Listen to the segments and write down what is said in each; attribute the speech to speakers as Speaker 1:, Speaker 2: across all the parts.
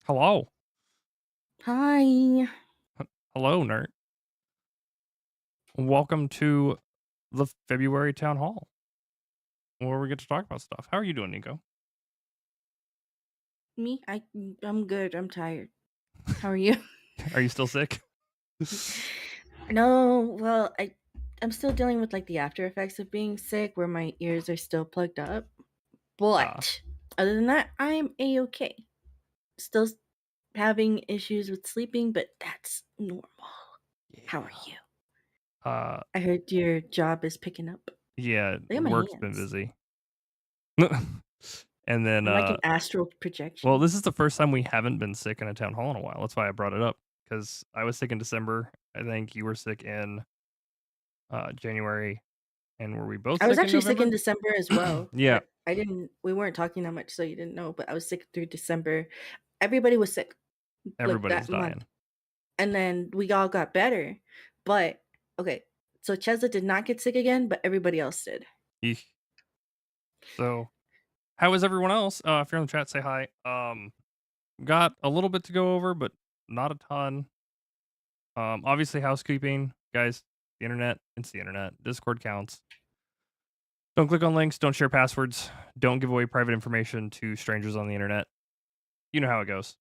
Speaker 1: Hello.
Speaker 2: Hi.
Speaker 1: Hello, nerd. Welcome to the February town hall where we get to talk about stuff. How are you doing, Nico?
Speaker 2: Me? I'm good. I'm tired. How are you?
Speaker 1: Are you still sick?
Speaker 2: No, well, I'm still dealing with like the after effects of being sick where my ears are still plugged up.
Speaker 1: Ah,
Speaker 2: But other than that, I'm a-okay. Still having issues with sleeping, but that's normal. How are
Speaker 1: yeah.
Speaker 2: you?
Speaker 1: Uh,
Speaker 2: I heard your job is picking up.
Speaker 1: yeah,
Speaker 2: Look at my
Speaker 1: work's been
Speaker 2: hands.
Speaker 1: busy. And then,
Speaker 2: I'm like an astral
Speaker 1: well,
Speaker 2: projection.
Speaker 1: this is the first time we haven't been sick in a town hall in a while. That's why I brought it up because I was sick in December. I think you were sick in January. And were we both
Speaker 2: I was
Speaker 1: sick in
Speaker 2: actually sick in
Speaker 1: November?
Speaker 2: December as well,
Speaker 1: Yeah,
Speaker 2: but we weren't talking that much, so you didn't know, but I was sick through December. Everybody was sick like
Speaker 1: everybody was
Speaker 2: that month.
Speaker 1: dying.
Speaker 2: And then we all got better. But okay, so Chesa did not get sick again, but everybody else did.
Speaker 1: Eek. So, how is everyone else? If you're in the chat, say hi. Got a little bit to go over, but not a ton. Obviously housekeeping, guys. The internet, it's the internet. Discord counts. Don't click on links. Don't share passwords. Don't give away private information to strangers on the internet. You know how it goes.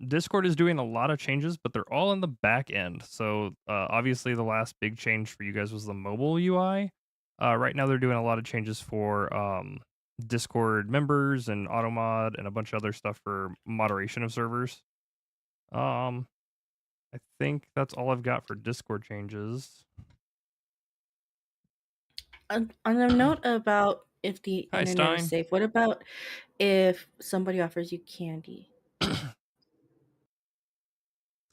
Speaker 1: Discord is doing a lot of changes, but they're all in the back end. So obviously, the last big change for you guys was the mobile UI. Right now, they're doing a lot of changes for Discord members and AutoMod and a bunch of other stuff for moderation of servers. Um, I think that's all I've got for Discord changes.
Speaker 2: On a note about if the
Speaker 1: Hi,
Speaker 2: internet is
Speaker 1: Stein.
Speaker 2: safe, what about if somebody offers you candy?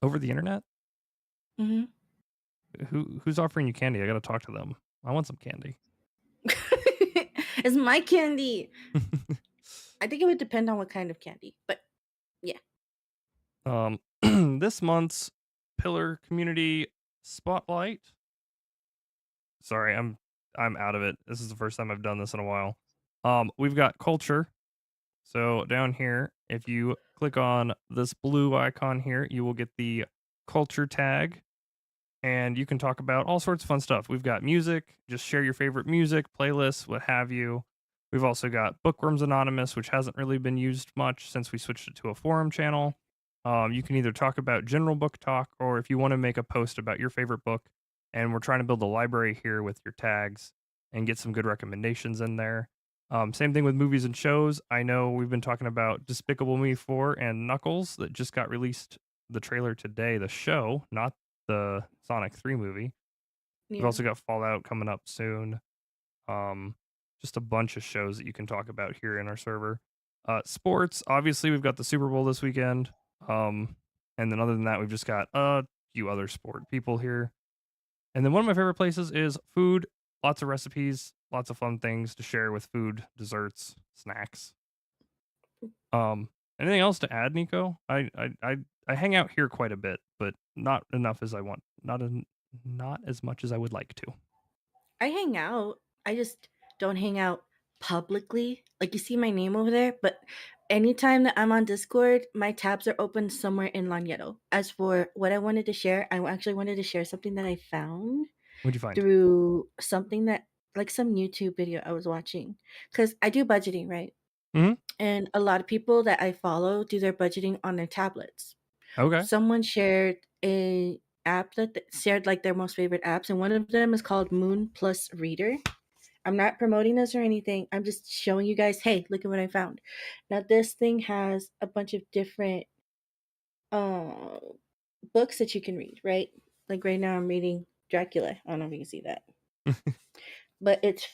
Speaker 1: Over the internet?
Speaker 2: Hmm.
Speaker 1: Who's offering you candy? I gotta talk to them. I want some candy.
Speaker 2: It's my candy. I think it would depend on what kind of candy, but yeah.
Speaker 1: This month's Pillar Community Spotlight. Sorry, I'm out of it. This is the first time I've done this in a while. We've got culture. So down here, if you click on this blue icon here, you will get the culture tag and you can talk about all sorts of fun stuff. We've got music, just share your favorite music, playlists, what have you. We've also got Bookworms Anonymous, which hasn't really been used much since we switched it to a forum channel. You can either talk about general book talk, or if you want to make a post about your favorite book, and we're trying to build a library here with your tags and get some good recommendations in there. Same thing with movies and shows. I know we've been talking about Despicable Me 4 and Knuckles that just got released the trailer today, the show, not the Sonic 3 movie. We've
Speaker 2: Yeah.
Speaker 1: also got Fallout coming up soon. Um, just a bunch of shows that you can talk about here in our server. Sports, obviously, we've got the Super Bowl this weekend. Um, and then other than that, we've just got a few other sport people here. And then one of my favorite places is food. Lots of recipes, lots of fun things to share with food, desserts, snacks. Anything else to add, Nico? I hang out here quite a bit, but not enough as I want. Not as much as I would like to.
Speaker 2: I hang out. I just don't hang out publicly. Like you see my name over there, but anytime that I'm on Discord, my tabs are open somewhere in Lagneto. As for what I wanted to share, I actually wanted to share something that I found
Speaker 1: What'd you find?
Speaker 2: through something that like some YouTube video I was watching cuz I do budgeting, right?
Speaker 1: Mhm.
Speaker 2: And a lot of people that I follow do their budgeting on their tablets.
Speaker 1: Okay.
Speaker 2: Someone shared a app that shared like their most favorite apps, and one of them is called Moon Plus Reader. I'm not promoting this or anything. I'm just showing you guys, hey, look at what I found. Now this thing has a bunch of different uh books that you can read, right? Like right now I'm reading Dracula. I don't know if you can see that. But it's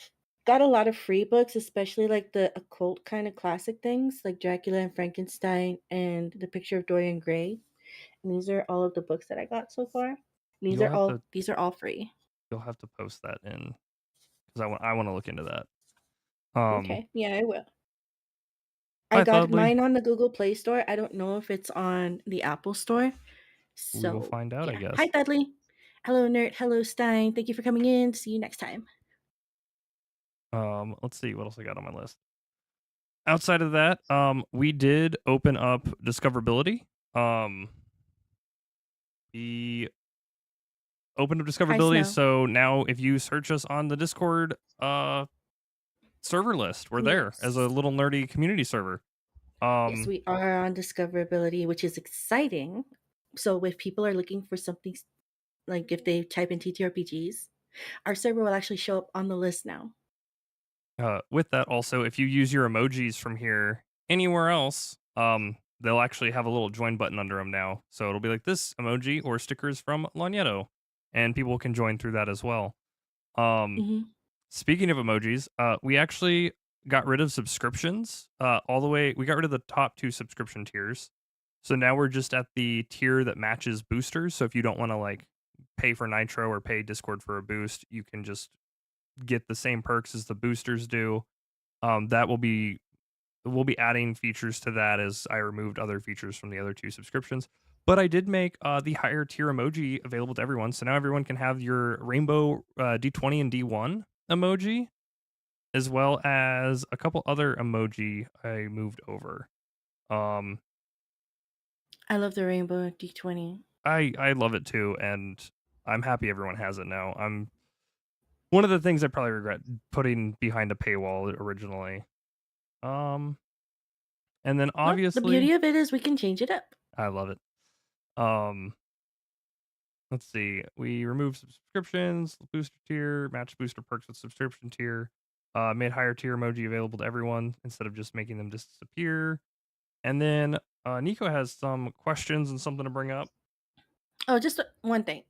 Speaker 2: got a lot of free books, especially like the occult kind of classic things like Dracula and Frankenstein and The Picture of Dorian Gray. And these are all of the books that I got so far.
Speaker 1: You'll have to
Speaker 2: These are all free.
Speaker 1: you'll have to post that in because I wanna look into that. Um,
Speaker 2: Okay. Yeah, I will. I
Speaker 1: Hi,
Speaker 2: got
Speaker 1: Thudley.
Speaker 2: mine on the Google Play Store. I don't know if it's on the Apple Store.
Speaker 1: We will
Speaker 2: So,
Speaker 1: find out, I
Speaker 2: yeah. Hi,
Speaker 1: guess.
Speaker 2: Dudley. Hello, Nerd. Hello, Stein. Thank you for coming in. See you next time.
Speaker 1: Let's see what else I got on my list. outside of that, we did open up discoverability. We opened up
Speaker 2: Hi,
Speaker 1: discoverability,
Speaker 2: Snow.
Speaker 1: so now if you search us on the Discord server list, we're there as a
Speaker 2: Yes.
Speaker 1: little nerdy community server.
Speaker 2: Yes,
Speaker 1: Um,
Speaker 2: we are on discoverability, which is exciting. So if people are looking for something like if they type in TTRPGs, our server will actually show up on the list now.
Speaker 1: with that, also, if you use your emojis from here anywhere else, they'll actually have a little join button under them now. So it'll be like this emoji or stickers from Lagneto, and people can join through that as well. Um,
Speaker 2: Hmm.
Speaker 1: Speaking of emojis, we actually got rid of subscriptions. All the way, we got rid of the top two subscription tiers. So now we're just at the tier that matches boosters. So if you don't want to like pay for Nitro or pay Discord for a boost, you can just get the same perks as the boosters do. That will be we'll be adding features to that as I removed other features from the other two subscriptions. But I did make the higher tier emoji available to everyone. So now everyone can have your rainbow D20 and D1 emoji, as well as a couple other emoji I moved over. Um,
Speaker 2: I love the rainbow D20.
Speaker 1: I love it too, and I'm happy everyone has it now. I'm one of the things I probably regret putting behind a paywall originally. Um, and then
Speaker 2: Well, the
Speaker 1: obviously
Speaker 2: beauty of it is we can change it up.
Speaker 1: I love it. Um, let's see. We removed subscriptions, booster tier, match booster perks with subscription tier. Made higher tier emoji available to everyone instead of just making them disappear. And then Nico has some questions and something to bring up.
Speaker 2: Oh, just one thing.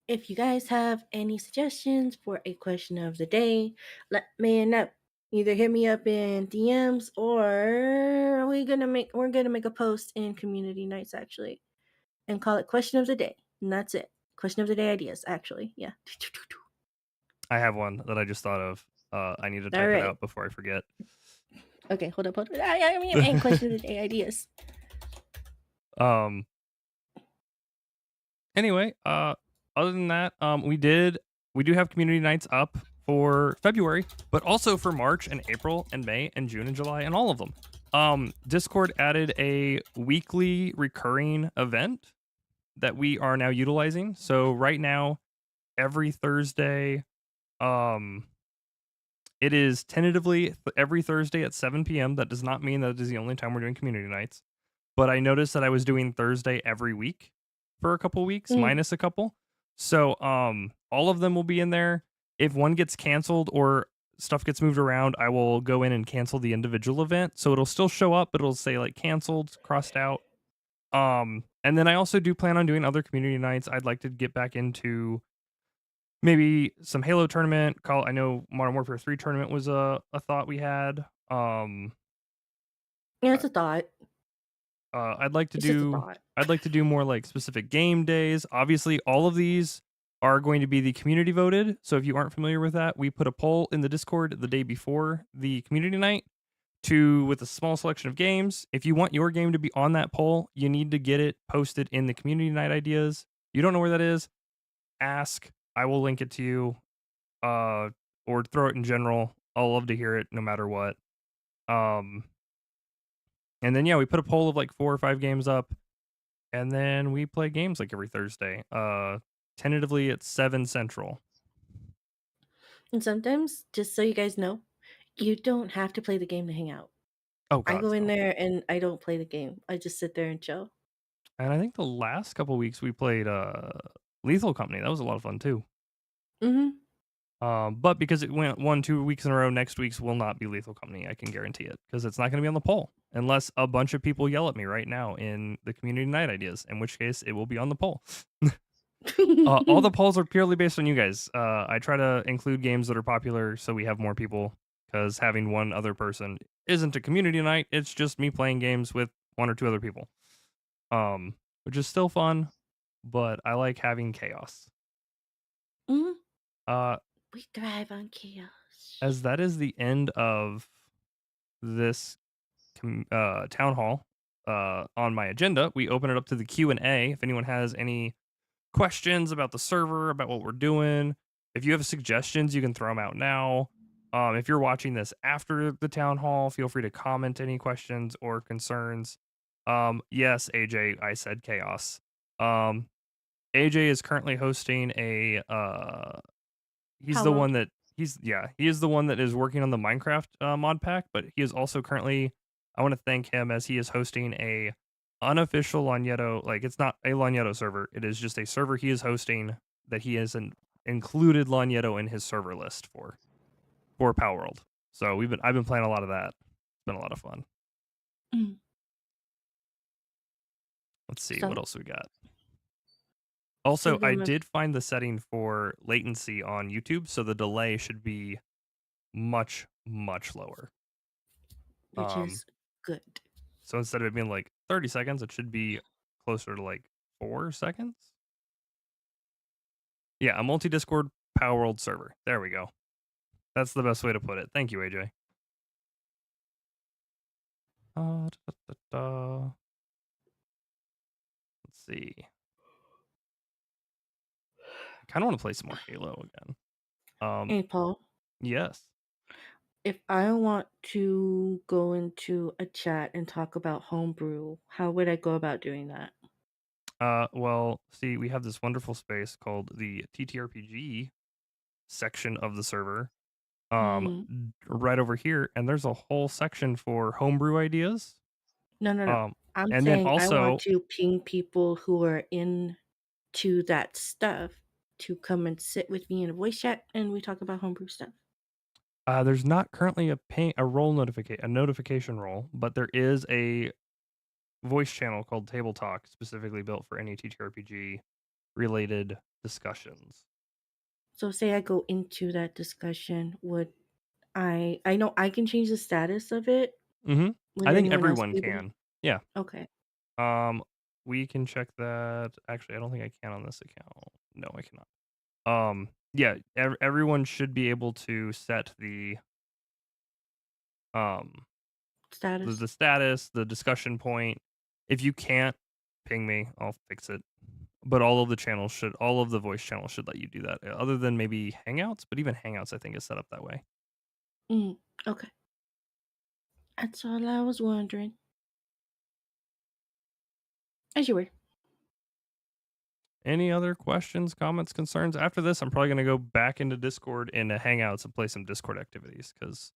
Speaker 2: If you guys have any suggestions for a question of the day, let me know. Either hit me up in DMs or we're gonna make a post in community nights actually and call it question of the day. And that's it. Question of the day ideas, actually. Yeah.
Speaker 1: I have one that I just thought of. I need to
Speaker 2: All
Speaker 1: type it
Speaker 2: right.
Speaker 1: out before I forget.
Speaker 2: Okay, hold up. I mean, and question of the day ideas.
Speaker 1: um. Anyway, other than that, we do have community nights up for February, but also for March and April and May and June and July and all of them. Discord added a weekly recurring event that we are now utilizing. So right now, every Thursday, um, it is tentatively every Thursday at 7 p.m. That does not mean that it is the only time we're doing community nights. But I noticed that I was doing Thursday every week for a couple weeks,
Speaker 2: Mm.
Speaker 1: minus a couple. So all of them will be in there. If one gets canceled or stuff gets moved around, I will go in and cancel the individual event. So it'll still show up, but it'll say like canceled, crossed out. And then I also do plan on doing other community nights. I'd like to get back into maybe some Halo tournament. I know Modern Warfare 3 tournament was a thought we had.
Speaker 2: Yeah,
Speaker 1: Uh,
Speaker 2: it's a thought.
Speaker 1: I'd like to
Speaker 2: It's just a
Speaker 1: do
Speaker 2: thought.
Speaker 1: more like specific game days. Obviously, all of these are going to be the community voted. So if you aren't familiar with that, we put a poll in the Discord the day before the community night with a small selection of games. If you want your game to be on that poll, you need to get it posted in the community night ideas. You don't know where that is? Ask. I will link it to you. Or throw it in general. I'll love to hear it no matter what. Um, and then yeah, we put a poll of like 4 or 5 games up, and then we play games like every Thursday. Tentatively it's 7 Central.
Speaker 2: And sometimes, just so you guys know, you don't have to play the game to hang out.
Speaker 1: Oh
Speaker 2: I
Speaker 1: god,
Speaker 2: go in
Speaker 1: no.
Speaker 2: there and I don't play the game. I just sit there and chill.
Speaker 1: And I think the last couple weeks we played Lethal Company. That was a lot of fun too.
Speaker 2: Hmm.
Speaker 1: But because it went 1-2 weeks in a row, next week's will not be Lethal Company. I can guarantee it because it's not going to be on the poll unless a bunch of people yell at me right now in the community night ideas. In which case, it will be on the poll. All the polls are purely based on you guys. I try to include games that are popular so we have more people because having one other person isn't a community night. It's just me playing games with 1 or 2 other people. Which is still fun, but I like having chaos.
Speaker 2: Hmm.
Speaker 1: Uh,
Speaker 2: We thrive on chaos.
Speaker 1: as that is the end of this town hall on my agenda, we open it up to the Q&A. If anyone has any questions about the server, about what we're doing, if you have suggestions, you can throw them out now. If you're watching this after the town hall, feel free to comment any questions or concerns. Yes, AJ, I said chaos. Um, AJ is currently hosting a he's
Speaker 2: Power
Speaker 1: the
Speaker 2: World.
Speaker 1: one that he is the one that is working on the Minecraft mod pack, but he is also currently, I want to thank him as he is hosting a unofficial Lagneto, like it's not a Lagneto server, it is just a server he is hosting that he has included Lagneto in his server list for Power World. So I've been playing a lot of that. It's been a lot of fun.
Speaker 2: Mm.
Speaker 1: Let's see
Speaker 2: So
Speaker 1: what else we got. Also,
Speaker 2: give
Speaker 1: I
Speaker 2: them a
Speaker 1: did find the setting for latency on YouTube, so the delay should be much lower.
Speaker 2: which is good.
Speaker 1: So instead of it being like 30 seconds, it should be closer to like 4 seconds. Yeah, a multi-Discord Power World server. There we go. That's the best way to put it. Thank you, AJ. Let's see. I kind of want to play some more Halo again.
Speaker 2: Hey Paul,
Speaker 1: Yes.
Speaker 2: if I want to go into a chat and talk about homebrew, how would I go about doing that?
Speaker 1: Well, see, we have this wonderful space called the TTRPG section of the server. Right over here, and there's a whole section for homebrew ideas.
Speaker 2: No. I'm
Speaker 1: And then
Speaker 2: saying I want
Speaker 1: also,
Speaker 2: to ping people who are into that stuff to come and sit with me in a voice chat and we talk about homebrew stuff.
Speaker 1: there's not currently a notification role, but there is a voice channel called Table Talk, specifically built for any TTRPG related discussions.
Speaker 2: So say I go into that discussion, would I know I can change the status of it.
Speaker 1: Mm-hmm.
Speaker 2: Would
Speaker 1: I think
Speaker 2: anyone else
Speaker 1: everyone
Speaker 2: be able to?
Speaker 1: can. Yeah.
Speaker 2: Okay.
Speaker 1: We can check that. Actually, I don't think I can on this account. No, I cannot. Yeah, everyone should be able to set the
Speaker 2: Status.
Speaker 1: the status, the discussion point. If you can't, ping me. I'll fix it. But all of the voice channels should let you do that. Other than maybe Hangouts, but even Hangouts I think is set up that way.
Speaker 2: Okay. That's all I was wondering. As you were.
Speaker 1: Any other questions, comments, concerns? After this, I'm probably going to go back into Discord and Hangouts and play some Discord activities because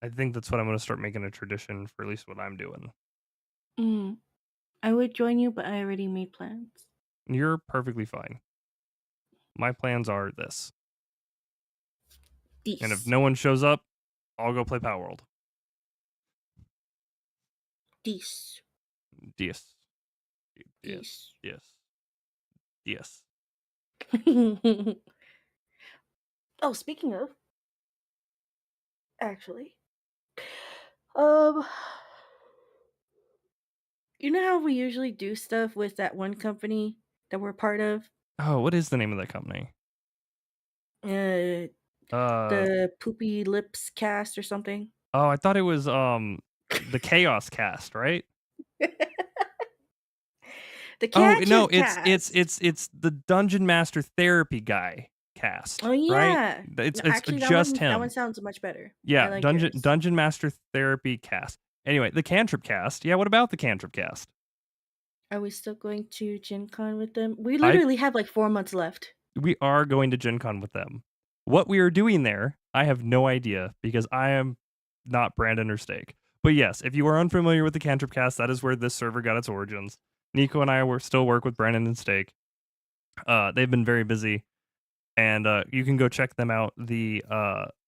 Speaker 1: I think that's what I'm going to start making a tradition for at least what I'm doing.
Speaker 2: I would join you, but I already made plans.
Speaker 1: You're perfectly fine. My plans are this. And if no one shows up, I'll go play Power World.
Speaker 2: This.
Speaker 1: Yes.
Speaker 2: Oh, speaking of, actually, um, you know how we usually do stuff with that one company that we're part of?
Speaker 1: Oh, what is the name of that company?
Speaker 2: The Poopy Lips Cast or something.
Speaker 1: Oh, I thought it was the Chaos Cast, right?
Speaker 2: The
Speaker 1: Oh
Speaker 2: Cat
Speaker 1: no,
Speaker 2: Cast.
Speaker 1: it's the Dungeon Master Therapy Guy cast.
Speaker 2: Oh
Speaker 1: Right?
Speaker 2: yeah.
Speaker 1: It's
Speaker 2: No, actually,
Speaker 1: just
Speaker 2: that one
Speaker 1: him.
Speaker 2: sounds much better. I
Speaker 1: Yeah,
Speaker 2: like yours.
Speaker 1: Dungeon Master Therapy Cast. Anyway, the Cantrip Cast. Yeah, what about the Cantrip Cast?
Speaker 2: Are we still going to Gen Con with them? We literally have like 4 months left.
Speaker 1: We are going to Gen Con with them. What we are doing there, I have no idea because I am not Brandon or Steak. But yes, if you are unfamiliar with the Cantrip Cast, that is where this server got its origins. Nico and I still work with Brandon and Steak. They've been very busy, and you can go check them out. The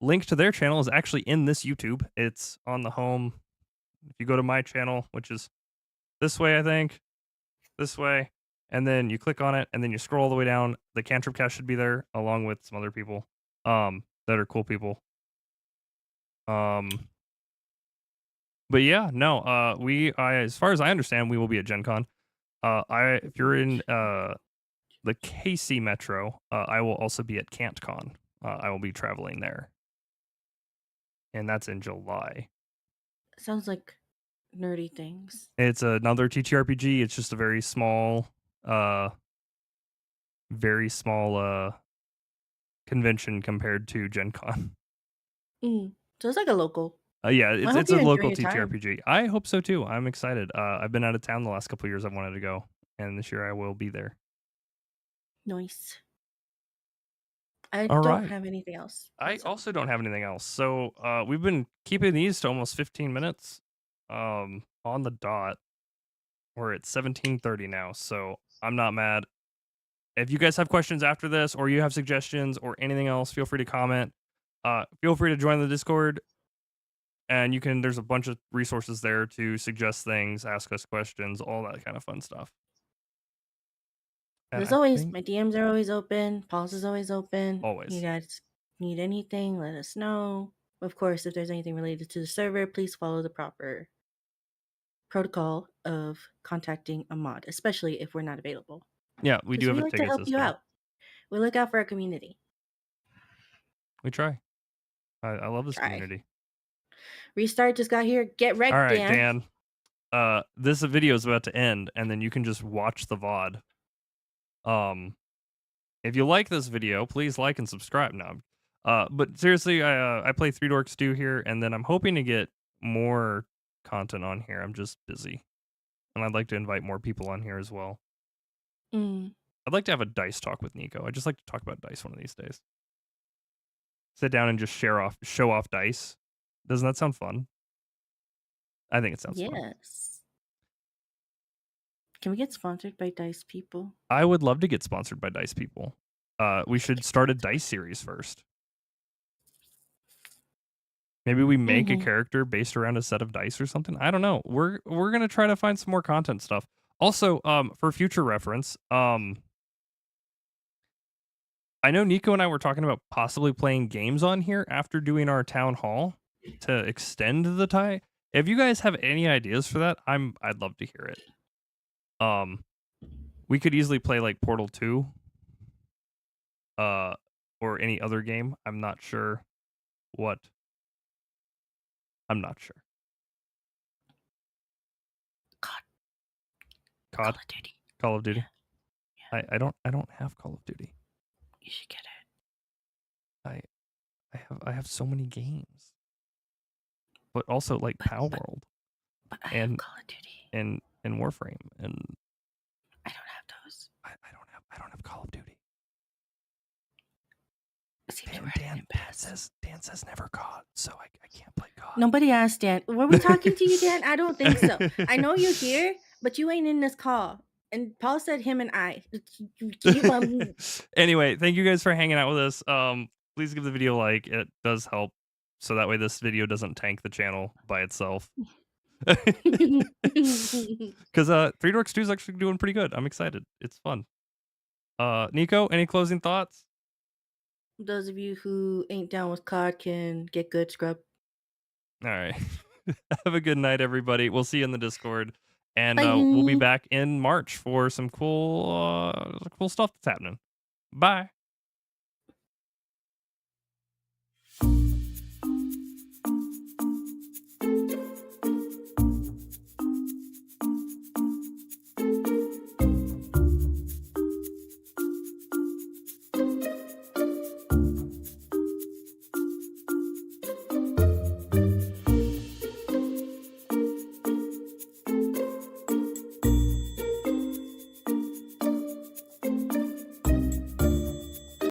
Speaker 1: link to their channel is actually in this YouTube. It's on the home. If you go to my channel, which is this way, I think, this way, and then you click on it, and then you scroll all the way down. The Cantrip Cast should be there, along with some other people that are cool people. But yeah, no, as far as I understand, we will be at Gen Con. If you're in the KC Metro, I will also be at CantCon. I will be traveling there, and that's in July.
Speaker 2: Sounds like nerdy things.
Speaker 1: It's another TTRPG. It's just a very small convention compared to Gen Con.
Speaker 2: So it's like a local.
Speaker 1: Yeah,
Speaker 2: I
Speaker 1: it's
Speaker 2: hope
Speaker 1: it's a
Speaker 2: you're enjoying
Speaker 1: local
Speaker 2: your time.
Speaker 1: TTRPG. I hope so too. I'm excited. I've been out of town the last couple years. I've wanted to go, and this year I will be there.
Speaker 2: Nice. I
Speaker 1: All
Speaker 2: don't
Speaker 1: right.
Speaker 2: have anything else.
Speaker 1: I
Speaker 2: So
Speaker 1: also don't have anything else. So we've been keeping these to almost 15 minutes on the dot. We're at 17:30 now, so I'm not mad. If you guys have questions after this, or you have suggestions or anything else, feel free to comment. Feel free to join the Discord, and there's a bunch of resources there to suggest things, ask us questions, all that kind of fun stuff. And
Speaker 2: as
Speaker 1: I
Speaker 2: always,
Speaker 1: think
Speaker 2: my DMs are always open. Pulse is always open. You
Speaker 1: always.
Speaker 2: guys need anything, let us know. Of course, if there's anything related to the server, please follow the proper protocol of contacting a mod, especially if we're not available.
Speaker 1: Yeah, we do
Speaker 2: Because
Speaker 1: have
Speaker 2: we
Speaker 1: a
Speaker 2: like to
Speaker 1: ticket
Speaker 2: help you
Speaker 1: system.
Speaker 2: out. We look out for our community.
Speaker 1: We try. I love this
Speaker 2: Try.
Speaker 1: community.
Speaker 2: Restart just got here. Get
Speaker 1: All
Speaker 2: wrecked,
Speaker 1: right,
Speaker 2: Dan.
Speaker 1: Dan. This video is about to end, and then you can just watch the VOD. If you like this video, please like and subscribe now. But seriously, I play Three Dorks Stew here, and then I'm hoping to get more content on here. I'm just busy, and I'd like to invite more people on here as well.
Speaker 2: Mm.
Speaker 1: I'd like to have a dice talk with Nico. I'd just like to talk about dice one of these days. Sit down and just show off dice. Doesn't that sound fun? I think it sounds fun.
Speaker 2: Yes. Can we get sponsored by Dice People?
Speaker 1: I would love to get sponsored by Dice People. We should start a dice series first. Maybe we make a character based around a set of dice or something. I don't know. We're gonna try to find some more content stuff. Also, for future reference, I know Nico and I were talking about possibly playing games on here after doing our town hall to extend the tie. If you guys have any ideas for that, I'd love to hear it. We could easily play like Portal 2, or any other game. I'm not sure what. I'm not sure.
Speaker 2: COD.
Speaker 1: COD?
Speaker 2: Call of Duty.
Speaker 1: Call of Duty.
Speaker 2: Yeah.
Speaker 1: I don't have Call of Duty.
Speaker 2: You should get it.
Speaker 1: I have so many games, but also like Pal World
Speaker 2: But I
Speaker 1: and
Speaker 2: have Call of Duty.
Speaker 1: and Warframe, and
Speaker 2: I don't have those.
Speaker 1: I don't have Call of Duty. Dan says never COD, so I can't play COD.
Speaker 2: Nobody asked Dan. Were we talking to you, Dan? I don't think so. I know you're here, but you ain't in this call. And Paul said him and I.
Speaker 1: Anyway, thank you guys for hanging out with us. Please give the video a like. It does help, so that way this video doesn't tank the channel by itself. Because Three Dorks 2 is actually doing pretty good. I'm excited. It's fun. Nico, any closing thoughts?
Speaker 2: Those of you who ain't down with COD can get good, scrub.
Speaker 1: All right. Have a good night, everybody. We'll see you in the Discord, and
Speaker 2: Bye.
Speaker 1: we'll be back in March for some cool stuff that's happening. Bye.